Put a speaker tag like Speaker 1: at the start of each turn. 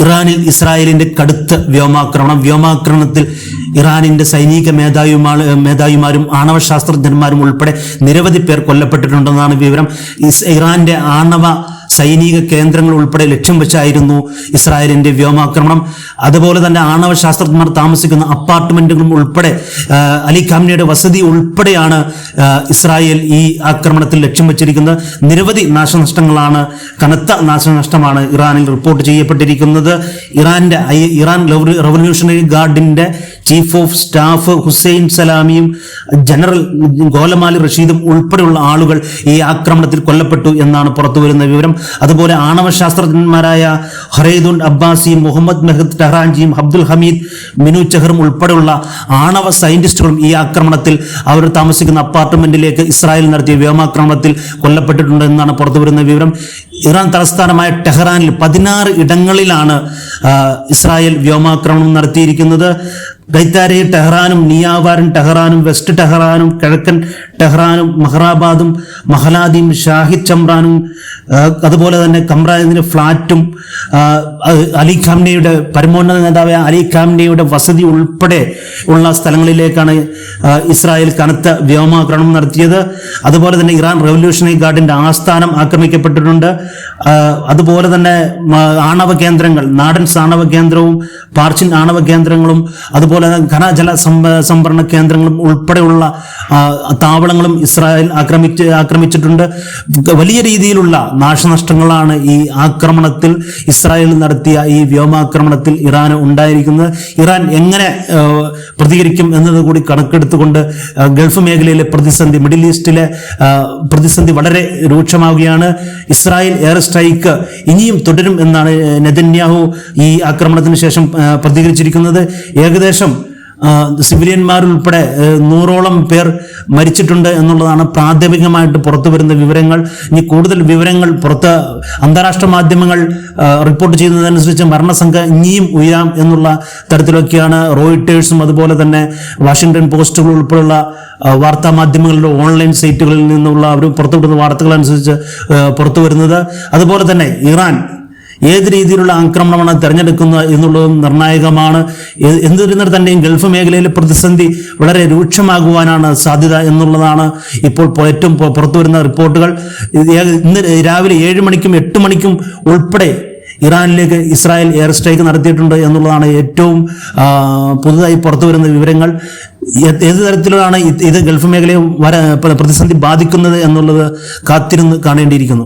Speaker 1: ഇറാനിൽ ഇസ്രായേലിന്റെ കടുത്ത വ്യോമാക്രമണത്തിൽ ഇറാനിന്റെ സൈനിക മേധാവിമാരും ആണവ ശാസ്ത്രജ്ഞന്മാരും ഉൾപ്പെടെ നിരവധി പേർ കൊല്ലപ്പെട്ടിട്ടുണ്ടെന്നാണ് വിവരം. ഇറാന്റെ ആണവ സൈനിക കേന്ദ്രങ്ങൾ ഉൾപ്പെടെ ലക്ഷ്യം വെച്ചായിരുന്നു ഇസ്രായേലിന്റെ വ്യോമാക്രമണം. അതുപോലെ തന്നെ ആണവ ശാസ്ത്രജ്ഞർ താമസിക്കുന്ന അപ്പാർട്ട്മെന്റുകളും ഉൾപ്പെടെ അലി ഖാംനയുടെ വസതി ഉൾപ്പെടെയാണ് ഇസ്രായേൽ ഈ ആക്രമണത്തിൽ ലക്ഷ്യം വെച്ചിരിക്കുന്നത്. നിരവധി നാശനഷ്ടങ്ങളാണ്, കനത്ത നാശനഷ്ടമാണ് ഇറാനിൽ റിപ്പോർട്ട് ചെയ്യപ്പെട്ടിരിക്കുന്നത്. ഇറാൻ റവല്യൂഷണറി ഗാർഡിന്റെ ചീഫ് ഓഫ് സ്റ്റാഫ് ഹുസൈൻ സലാമിയും ജനറൽ ഗോലമാലി റഷീദും ഉൾപ്പെടെയുള്ള ആളുകൾ ഈ ആക്രമണത്തിൽ കൊല്ലപ്പെട്ടു എന്നാണ് പുറത്തുവരുന്ന വിവരം. അതുപോലെ ആണവ ശാസ്ത്രജ്ഞന്മാരായ ഹറൈദുൻ അബ്ബാസിയും മുഹമ്മദ് മെഹദ് ടെഹ്റാൻജിയും അബ്ദുൽ ഹമീദ് മിനു ചെഹറും ഉൾപ്പെടെയുള്ള ആണവ സയന്റിസ്റ്റുകളും ഈ ആക്രമണത്തിൽ അവർ താമസിക്കുന്ന അപ്പാർട്ട്മെന്റിലേക്ക് ഇസ്രായേൽ നടത്തിയ വ്യോമാക്രമണത്തിൽ കൊല്ലപ്പെട്ടിട്ടുണ്ട് എന്നാണ് പുറത്തുവരുന്ന വിവരം. ഇറാൻ തലസ്ഥാനമായ ടെഹ്റാനിൽ 16 ഇടങ്ങളിലാണ് ഇസ്രായേൽ വ്യോമാക്രമണം നടത്തിയിരിക്കുന്നത്. ഗൈത്താരി ടെഹ്റാനും, നിയാവാരൻ ടെഹ്റാനും, വെസ്റ്റ് ടെഹ്റാനും, കിഴക്കൻ ടെഹ്റാനും, മഹ്റാബാദും, മഹലാദിയും, ഷാഹിദ് ചമ്രാനും, അതുപോലെ തന്നെ കമ്രാനിന്റെ ഫ്ളാറ്റും, അലി ഖാംനയുടെ പരമോന്നത നേതാവായ അലി ഖാംനയുടെ വസതി ഉൾപ്പെടെ ഉള്ള സ്ഥലങ്ങളിലേക്കാണ് ഇസ്രായേൽ കനത്ത വ്യോമാക്രമണം നടത്തിയത്. അതുപോലെ തന്നെ ഇറാൻ റവല്യൂഷണറി ഗാർഡിന്റെ ആസ്ഥാനം ആക്രമിക്കപ്പെട്ടിട്ടുണ്ട്. അതുപോലെ തന്നെ ആണവ കേന്ദ്രങ്ങൾ, നാഡൻസ് ആണവ കേന്ദ്രവും പാർച്ചിൻ ആണവ കേന്ദ്രങ്ങളും അതുപോലെ ഖനജല സംഭരണ കേന്ദ്രങ്ങളും ഉൾപ്പെടെയുള്ള താവളങ്ങളും ഇസ്രായേൽ ആക്രമിച്ചിട്ടുണ്ട്. വലിയ രീതിയിലുള്ള നാശനഷ്ടങ്ങളാണ് ഈ ആക്രമണത്തിൽ, ഇസ്രായേൽ നടത്തിയ ഈ വ്യോമാക്രമണത്തിൽ ഇറാന് ഉണ്ടായിരിക്കുന്നത്. ഇറാൻ എങ്ങനെ പ്രതികരിക്കും എന്നത് കൂടി കണക്കെടുത്തുകൊണ്ട് ഗൾഫ് മേഖലയിലെ പ്രതിസന്ധി, മിഡിൽ ഈസ്റ്റിലെ പ്രതിസന്ധി വളരെ രൂക്ഷമാവുകയാണ്. ഇസ്രായേൽ എയർ സ്ട്രൈക്ക് ഇനിയും തുടരും എന്നാണ് നെതന്യാഹു ഈ ആക്രമണത്തിന് ശേഷം പ്രതികരിച്ചിരിക്കുന്നത്. ഏകദേശം സിവിലിയന്മാരുൾപ്പെടെ 100ഓളം പേർ മരിച്ചിട്ടുണ്ട് എന്നുള്ളതാണ് പ്രാഥമികമായിട്ട് പുറത്തു വരുന്ന വിവരങ്ങൾ. ഇനി കൂടുതൽ വിവരങ്ങൾ അന്താരാഷ്ട്ര മാധ്യമങ്ങൾ റിപ്പോർട്ട് ചെയ്യുന്നതനുസരിച്ച് മരണസംഖ്യ ഇനിയും ഉയരാം എന്നുള്ള തരത്തിലൊക്കെയാണ് റോയിട്ടേഴ്സും അതുപോലെ തന്നെ വാഷിംഗ്ടൺ പോസ്റ്റുകൾ ഉൾപ്പെടെയുള്ള വാർത്താ മാധ്യമങ്ങളുടെ ഓൺലൈൻ സൈറ്റുകളിൽ നിന്നുള്ള അവർ പുറത്തുവിടുന്ന വാർത്തകൾ അനുസരിച്ച് പുറത്തു വരുന്നത്. അതുപോലെ തന്നെ ഇറാൻ ഏത് രീതിയിലുള്ള ആക്രമണമാണ് തിരഞ്ഞെടുക്കുന്നത് എന്നുള്ളതും നിർണായകമാണ്. എന്നിരുന്നാൽ തന്നെയും ഗൾഫ് മേഖലയിലെ പ്രതിസന്ധി വളരെ രൂക്ഷമാകുവാനാണ് സാധ്യത എന്നുള്ളതാണ് ഇപ്പോൾ ഏറ്റവും പുറത്തു വരുന്ന റിപ്പോർട്ടുകൾ. ഇന്ന് രാവിലെ 7 മണിക്കും 8 മണിക്കും ഉൾപ്പെടെ ഇറാനിലേക്ക് ഇസ്രായേൽ എയർ സ്ട്രൈക്ക് നടത്തിയിട്ടുണ്ട് എന്നുള്ളതാണ് ഏറ്റവും പുതുതായി പുറത്തു വരുന്ന വിവരങ്ങൾ. ഏത് തരത്തിലാണ് ഇത് ഗൾഫ് മേഖലയെ പ്രതിസന്ധി ബാധിക്കുന്നത് എന്നുള്ളത് കാത്തിരുന്ന് കാണേണ്ടിയിരിക്കുന്നു.